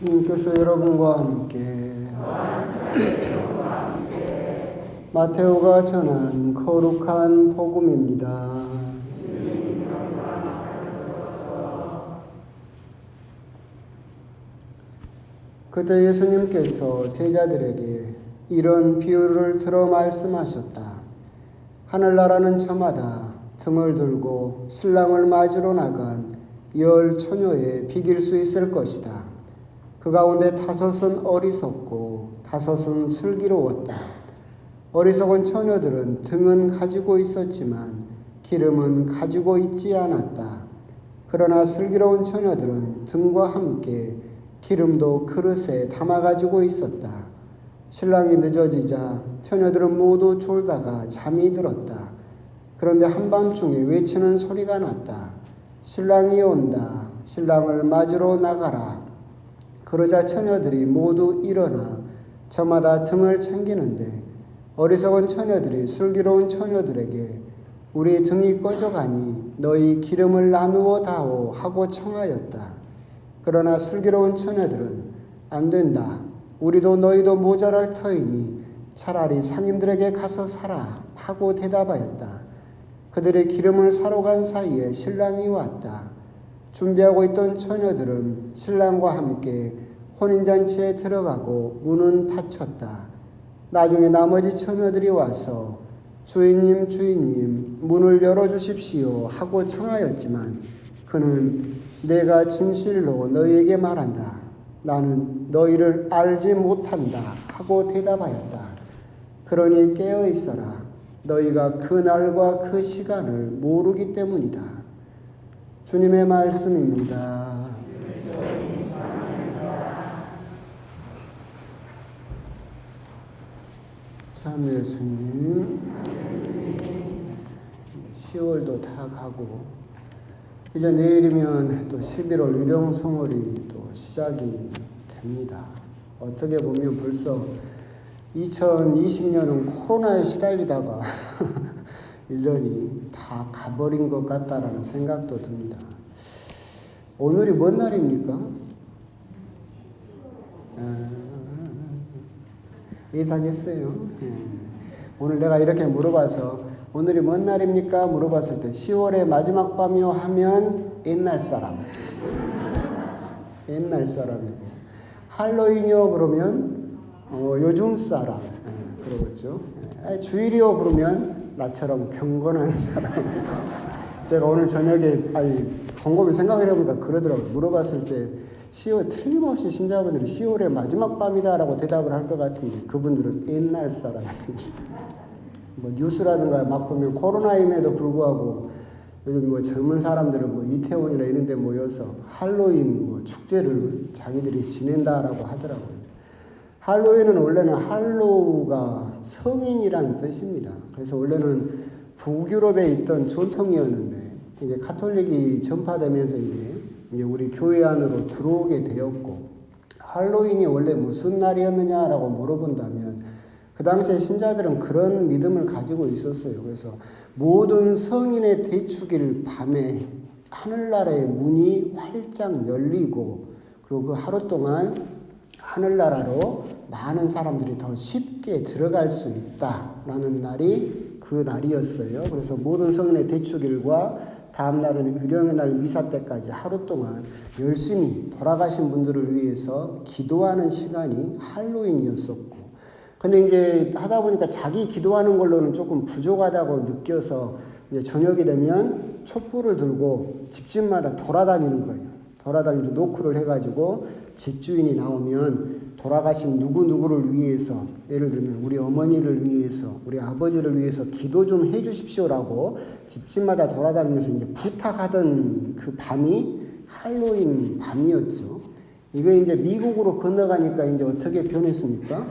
주님께서 여러분과 함께 마테오가 전한 거룩한 복음입니다. 그때 예수님께서 제자들에게 이런 비유를 들어 말씀하셨다. 하늘나라는 저마다 등을 들고 신랑을 맞으러 나간 10 처녀에 비길 수 있을 것이다. 그 가운데 5은 어리석고 5은 슬기로웠다. 어리석은 처녀들은 등은 가지고 있었지만 기름은 가지고 있지 않았다. 그러나 슬기로운 처녀들은 등과 함께 기름도 그릇에 담아 가지고 있었다. 신랑이 늦어지자 처녀들은 모두 졸다가 잠이 들었다. 그런데 한밤중에 외치는 소리가 났다. 신랑이 온다. 신랑을 맞으러 나가라. 그러자 처녀들이 모두 일어나 저마다 등을 챙기는데 어리석은 처녀들이 슬기로운 처녀들에게 우리 등이 꺼져가니 너희 기름을 나누어 다오 하고 청하였다. 그러나 슬기로운 처녀들은 안 된다. 우리도 너희도 모자랄 터이니 차라리 상인들에게 가서 사라 하고 대답하였다. 그들의 기름을 사러 간 사이에 신랑이 왔다. 준비하고 있던 처녀들은 신랑과 함께 혼인잔치에 들어가고 문은 닫혔다. 나중에 나머지 처녀들이 와서 주인님 주인님 문을 열어주십시오 하고 청하였지만 그는 내가 진실로 너희에게 말한다. 나는 너희를 알지 못한다 하고 대답하였다. 그러니 깨어 있어라. 너희가 그 날과 그 시간을 모르기 때문이다. 주님의 말씀입니다. 참 예수님, 10월도 다 가고 이제 내일이면 또 11월 유령송월이 또 시작이 됩니다. 어떻게 보면 벌써 2020년은 코로나에 시달리다가 1년이 다 가버린 것 같다라는 생각도 듭니다. 오늘이 뭔 날입니까? 예상했어요. 오늘 내가 이렇게 물어봐서 오늘이 뭔 날입니까? 물어봤을 때 10월의 마지막 밤이요 하면 옛날 사람. 옛날 사람이고 할로윈이요 그러면 요즘 사람. 그러겠죠. 주일이요 그러면 나처럼 경건한 사람. 제가 오늘 저녁에 곰곰이 생각을 해보니까 그러더라고요. 물어봤을 때 10월 틀림없이 신자분들이 10월의 마지막 밤이다라고 대답을 할 것 같은데 그분들은 옛날 사람이죠. 뭐 뉴스라든가 막 보면 코로나임에도 불구하고 요즘 뭐 젊은 사람들은 뭐 이태원이나 이런 데 모여서 할로윈 뭐 축제를 자기들이 지낸다라고 하더라고요. 할로윈은 원래는 할로우가 성인이라는 뜻입니다. 그래서 원래는 북유럽에 있던 전통이었는데 이제 카톨릭이 전파되면서 이제 우리 교회 안으로 들어오게 되었고 할로윈이 원래 무슨 날이었느냐라고 물어본다면 그 당시에 신자들은 그런 믿음을 가지고 있었어요. 그래서 모든 성인의 대축일 밤에 하늘나라의 문이 활짝 열리고 그리고 그 하루 동안 하늘나라로 많은 사람들이 더 쉽게 들어갈 수 있다라는 날이 그 날이었어요. 그래서 모든 성인의 대축일과 다음 날은 유령의 날 미사 때까지 하루 동안 열심히 돌아가신 분들을 위해서 기도하는 시간이 할로윈이었었고 근데 이제 하다 보니까 자기 기도하는 걸로는 조금 부족하다고 느껴서 이제 저녁이 되면 촛불을 들고 집집마다 돌아다니는 거예요. 돌아다니면서 노크를 해가지고 집주인이 나오면 돌아가신 누구누구를 위해서 예를 들면 우리 어머니를 위해서 우리 아버지를 위해서 기도 좀 해주십시오라고 집집마다 돌아다니면서 이제 부탁하던 그 밤이 할로윈 밤이었죠. 이게 이제 미국으로 건너가니까 이제 어떻게 변했습니까?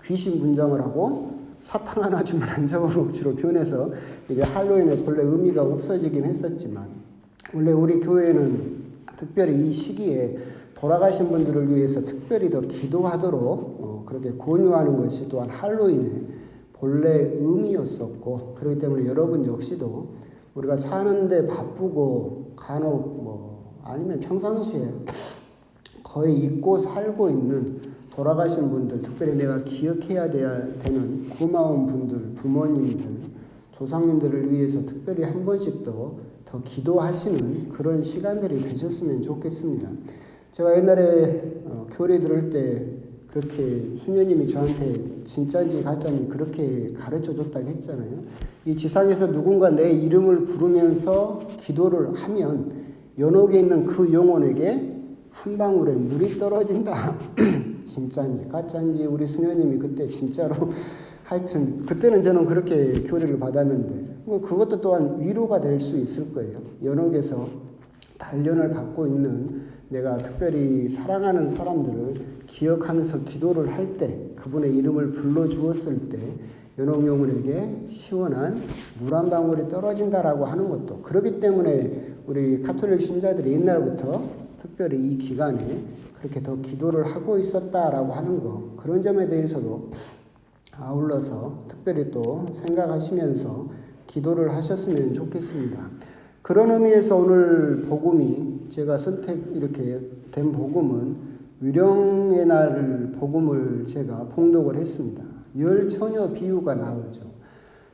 귀신 분장을 하고 사탕 하나 주면 안 잡아먹지로 변해서 이게 할로윈의 본래 의미가 없어지긴 했었지만 원래 우리 교회는 특별히 이 시기에 돌아가신 분들을 위해서 특별히 더 기도하도록 그렇게 권유하는 것이 또한 할로윈의 본래 의미였었고 그렇기 때문에 여러분 역시도 우리가 사는데 바쁘고 간혹 아니면 평상시에 거의 잊고 살고 있는 돌아가신 분들, 특별히 내가 기억해야 되는 고마운 분들, 부모님들, 조상님들을 위해서 특별히 한 번씩 더 기도하시는 그런 시간들이 되셨으면 좋겠습니다. 제가 옛날에 교리 들을 때 그렇게 수녀님이 저한테 진짜인지 가짜인지 그렇게 가르쳐줬다고 했잖아요. 이 지상에서 누군가 내 이름을 부르면서 기도를 하면 연옥에 있는 그 영혼에게 한 방울의 물이 떨어진다. 진짜인지 가짜인지 우리 수녀님이 그때 진짜로 하여튼 그때는 저는 그렇게 교리를 받았는데 그것도 또한 위로가 될 수 있을 거예요. 연옥에서 단련을 받고 있는 내가 특별히 사랑하는 사람들을 기억하면서 기도를 할 때 그분의 이름을 불러주었을 때 연옥 영혼에게 시원한 물 한 방울이 떨어진다라고 하는 것도 그렇기 때문에 우리 가톨릭 신자들이 옛날부터 특별히 이 기간에 그렇게 더 기도를 하고 있었다라고 하는 거 그런 점에 대해서도 아울러서 특별히 또 생각하시면서 기도를 하셨으면 좋겠습니다. 그런 의미에서 오늘 복음이 제가 선택 이렇게 된 복음은 위령의 날 복음을 제가 봉독을 했습니다. 10처녀 비유가 나오죠.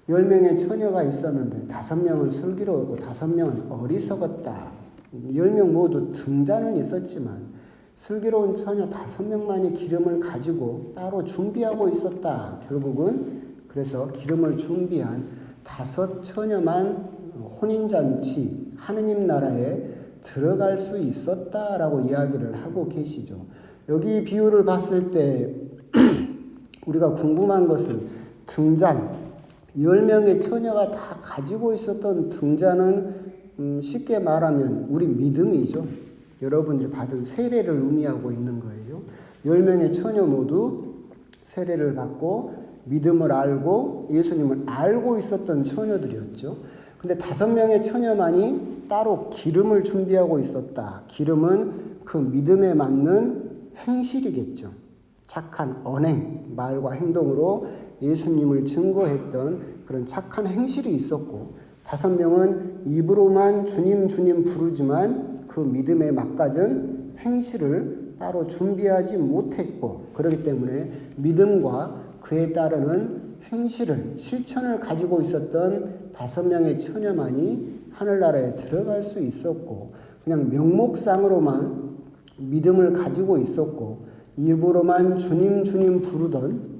10명의 처녀가 있었는데 5명은 슬기로웠고 5명은 어리석었다. 10명 모두 등자는 있었지만 슬기로운 처녀 5명만이 기름을 가지고 따로 준비하고 있었다. 결국은 그래서 기름을 준비한 5처녀만 혼인잔치 하느님 나라에 들어갈 수 있었다라고 이야기를 하고 계시죠. 여기 비유를 봤을 때 우리가 궁금한 것은 등잔 10명의 처녀가 다 가지고 있었던 등잔은 쉽게 말하면 우리 믿음이죠. 여러분들이 받은 세례를 의미하고 있는 거예요. 10명의 처녀 모두 세례를 받고 믿음을 알고 예수님을 알고 있었던 처녀들이었죠. 근데 5명의 처녀만이 따로 기름을 준비하고 있었다. 기름은 그 믿음에 맞는 행실이겠죠. 착한 언행, 말과 행동으로 예수님을 증거했던 그런 착한 행실이 있었고 5명은 입으로만 주님 주님 부르지만 그 믿음에 맞가진 행실을 따로 준비하지 못했고 그렇기 때문에 믿음과 그에 따르는 행실을 실천을 가지고 있었던 5명의 처녀만이 하늘나라에 들어갈 수 있었고 그냥 명목상으로만 믿음을 가지고 있었고 입으로만 주님 주님 부르던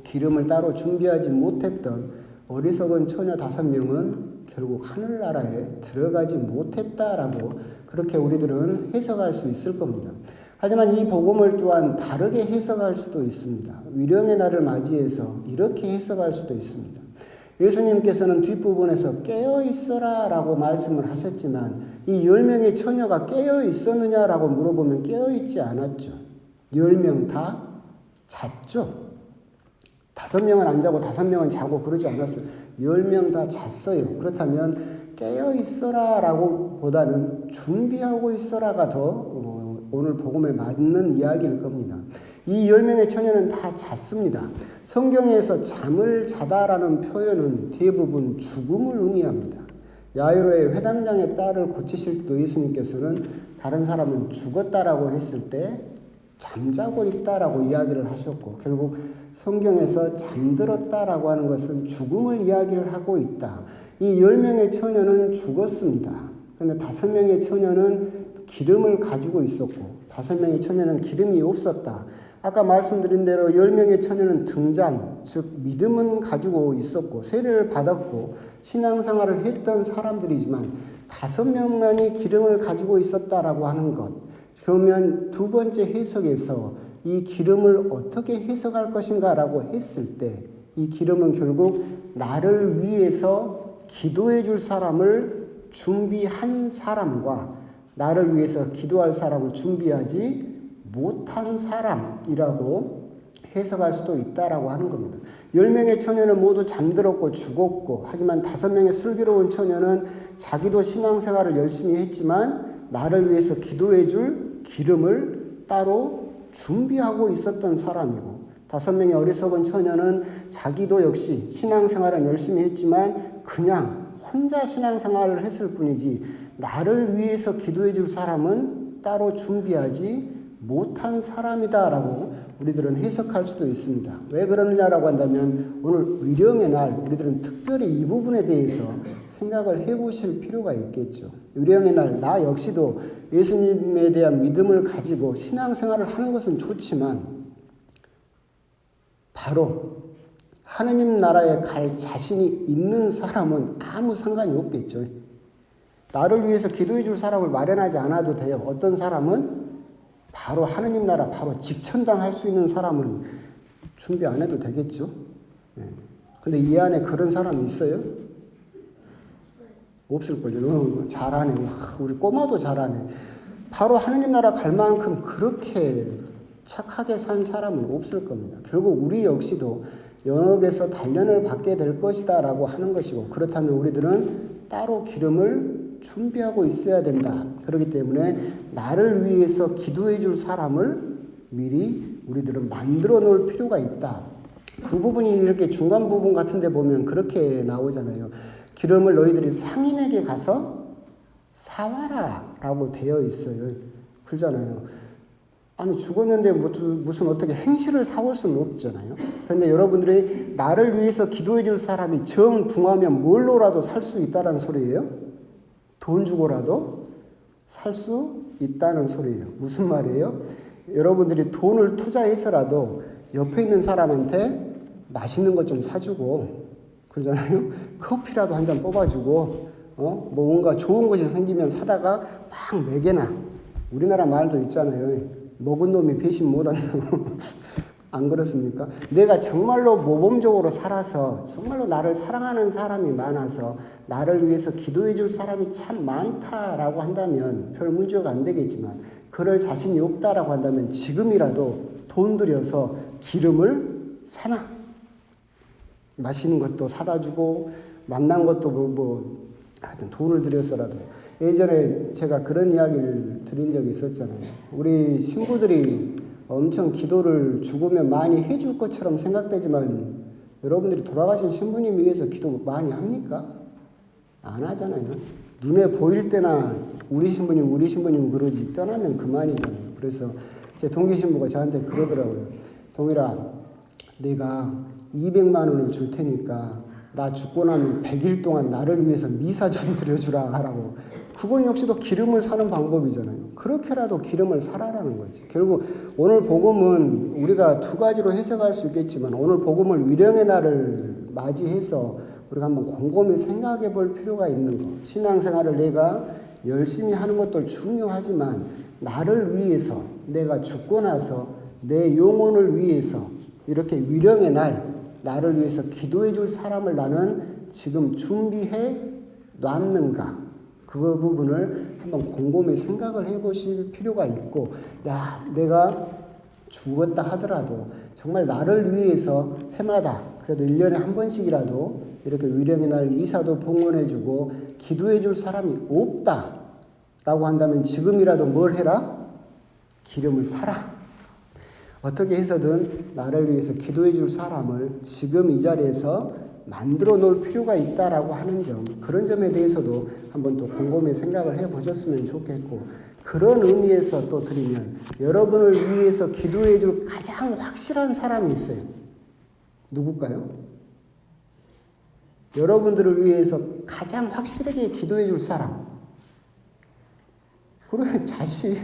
기름을 따로 준비하지 못했던 어리석은 처녀 5명은 결국 하늘나라에 들어가지 못했다라고 그렇게 우리들은 해석할 수 있을 겁니다. 하지만 이 복음을 또한 다르게 해석할 수도 있습니다. 위령의 날을 맞이해서 이렇게 해석할 수도 있습니다. 예수님께서는 뒷부분에서 깨어있어라 라고 말씀을 하셨지만 이 10명의 처녀가 깨어있었느냐 라고 물어보면 깨어있지 않았죠. 10명 다 잤죠. 5명은 안 자고 5명은 자고 그러지 않았어요. 10명 다 잤어요. 그렇다면 깨어있어라 라고 보다는 준비하고 있어라가 더 오늘 복음에 맞는 이야기일 겁니다. 이 10명의 처녀는 다 잤습니다. 성경에서 잠을 자다라는 표현은 대부분 죽음을 의미합니다. 야이로의 회당장의 딸을 고치실 때도 예수님께서는 다른 사람은 죽었다라고 했을 때 잠자고 있다라고 이야기를 하셨고 결국 성경에서 잠들었다라고 하는 것은 죽음을 이야기를 하고 있다. 이 10명의 처녀는 죽었습니다. 그런데 5명의 처녀는 기름을 가지고 있었고 5명의 처녀는 기름이 없었다. 아까 말씀드린 대로 10명의 처녀는 등잔, 즉 믿음은 가지고 있었고 세례를 받았고 신앙생활을 했던 사람들이지만 5명만이 기름을 가지고 있었다라고 하는 것. 그러면 두 번째 해석에서 이 기름을 어떻게 해석할 것인가라고 했을 때 이 기름은 결국 나를 위해서 기도해 줄 사람을 준비한 사람과 나를 위해서 기도할 사람을 준비하지 못한 사람이라고 해석할 수도 있다라고 하는 겁니다. 10명의 처녀는 모두 잠들었고 죽었고 하지만 5명의 슬기로운 처녀는 자기도 신앙생활을 열심히 했지만 나를 위해서 기도해 줄 기름을 따로 준비하고 있었던 사람이고 5명의 어리석은 처녀는 자기도 역시 신앙생활을 열심히 했지만 그냥 혼자 신앙생활을 했을 뿐이지 나를 위해서 기도해 줄 사람은 따로 준비하지 못한 사람이다라고 우리들은 해석할 수도 있습니다. 왜 그러느냐라고 한다면 오늘 위령의 날 우리들은 특별히 이 부분에 대해서 생각을 해보실 필요가 있겠죠. 위령의 날 나 역시도 예수님에 대한 믿음을 가지고 신앙생활을 하는 것은 좋지만 바로 하느님 나라에 갈 자신이 있는 사람은 아무 상관이 없겠죠. 나를 위해서 기도해 줄 사람을 마련하지 않아도 돼요. 어떤 사람은 바로 하느님 나라 바로 직천당할 수 있는 사람은 준비 안 해도 되겠죠. 근데 이 안에 그런 사람이 있어요? 없을걸요. 잘하네. 우리 꼬마도 잘하네. 바로 하느님 나라 갈 만큼 그렇게 착하게 산 사람은 없을 겁니다. 결국 우리 역시도 연옥에서 단련을 받게 될 것이다 라고 하는 것이고, 그렇다면 우리들은 따로 기름을 준비하고 있어야 된다. 그렇기 때문에 나를 위해서 기도해 줄 사람을 미리 우리들은 만들어 놓을 필요가 있다. 그 부분이 이렇게 중간 부분 같은 데 보면 그렇게 나오잖아요. 기름을 너희들이 상인에게 가서 사와라 라고 되어 있어요. 그러잖아요. 아니 죽었는데 무슨 어떻게 행실을 사올 수는 없잖아요. 그런데 여러분들이 나를 위해서 기도해 줄 사람이 정 궁하면 뭘로라도 살 수 있다는 소리예요. 돈 주고라도 살 수 있다는 소리예요. 무슨 말이에요? 여러분들이 돈을 투자해서라도 옆에 있는 사람한테 맛있는 것 좀 사주고, 그러잖아요. 커피라도 한 잔 뽑아주고, 뭔가 좋은 것이 생기면 사다가 막 먹여놔. 우리나라 말도 있잖아요. 먹은 놈이 배신 못한다고. 안 그렇습니까? 내가 정말로 모범적으로 살아서 정말로 나를 사랑하는 사람이 많아서 나를 위해서 기도해 줄 사람이 참 많다라고 한다면 별 문제가 안 되겠지만, 그럴 자신이 없다라고 한다면 지금이라도 돈 들여서 기름을 사나. 맛있는 것도 사다 주고 만난 것도 하여튼 돈을 들여서라도. 예전에 제가 그런 이야기를 드린 적이 있었잖아요. 우리 신부들이 엄청 기도를 죽으면 많이 해줄 것처럼 생각되지만 여러분들이 돌아가신 신부님 위해서 기도 많이 합니까? 안 하잖아요. 눈에 보일 때나 우리 신부님 그러지 떠나면 그만이잖아요. 그래서 제 동기 신부가 저한테 그러더라고요. 동일아, 내가 200만 원을 줄 테니까 나 죽고 나면 100일 동안 나를 위해서 미사 좀 드려주라 하라고. 그건 역시도 기름을 사는 방법이잖아요. 그렇게라도 기름을 사라라는 거지. 결국 오늘 복음은 우리가 두 가지로 해석할 수 있겠지만, 오늘 복음을 위령의 날을 맞이해서 우리가 한번 곰곰이 생각해 볼 필요가 있는 거. 신앙생활을 내가 열심히 하는 것도 중요하지만 나를 위해서, 내가 죽고 나서 내 영혼을 위해서 이렇게 위령의 날 나를 위해서 기도해 줄 사람을 나는 지금 준비해 놨는가? 그 부분을 한번 곰곰이 생각을 해보실 필요가 있고, 내가 죽었다 하더라도 정말 나를 위해서 해마다 그래도 1년에 한 번씩이라도 이렇게 위령의 날 미사도 봉헌해주고 기도해 줄 사람이 없다라고 한다면 지금이라도 뭘 해라? 기름을 사라. 어떻게 해서든 나를 위해서 기도해 줄 사람을 지금 이 자리에서 만들어 놓을 필요가 있다라고 하는 점, 그런 점에 대해서도 한번 또 곰곰이 생각을 해 보셨으면 좋겠고, 그런 의미에서 또 드리면 여러분을 위해서 기도해 줄 가장 확실한 사람이 있어요. 누굴까요? 여러분들을 위해서 가장 확실하게 기도해 줄 사람. 그러면 자식,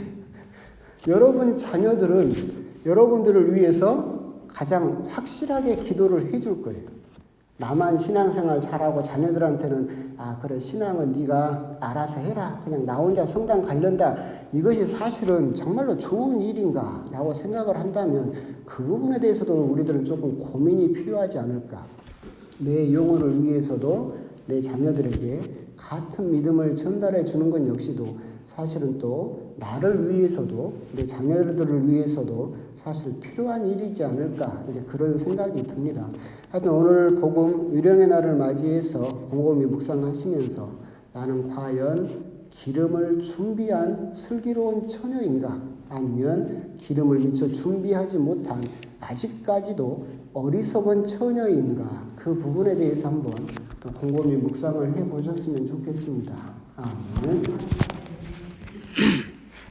여러분 자녀들은 여러분들을 위해서 가장 확실하게 기도를 해줄 거예요. 나만 신앙생활 잘하고 자녀들한테는 그래 신앙은 네가 알아서 해라, 그냥 나 혼자 성당 가련다, 이것이 사실은 정말로 좋은 일인가 라고 생각을 한다면 그 부분에 대해서도 우리들은 조금 고민이 필요하지 않을까. 내 영혼을 위해서도 내 자녀들에게 같은 믿음을 전달해 주는 건 역시도 사실은 또 나를 위해서도 내 자녀들을 위해서도 사실 필요한 일이지 않을까, 이제 그런 생각이 듭니다. 하여튼 오늘 복음 위령의 날을 맞이해서 곰곰이 묵상하시면서 나는 과연 기름을 준비한 슬기로운 처녀인가, 아니면 기름을 미처 준비하지 못한 아직까지도 어리석은 처녀인가, 그 부분에 대해서 한번 또 곰곰이 묵상을 해보셨으면 좋겠습니다. 아멘.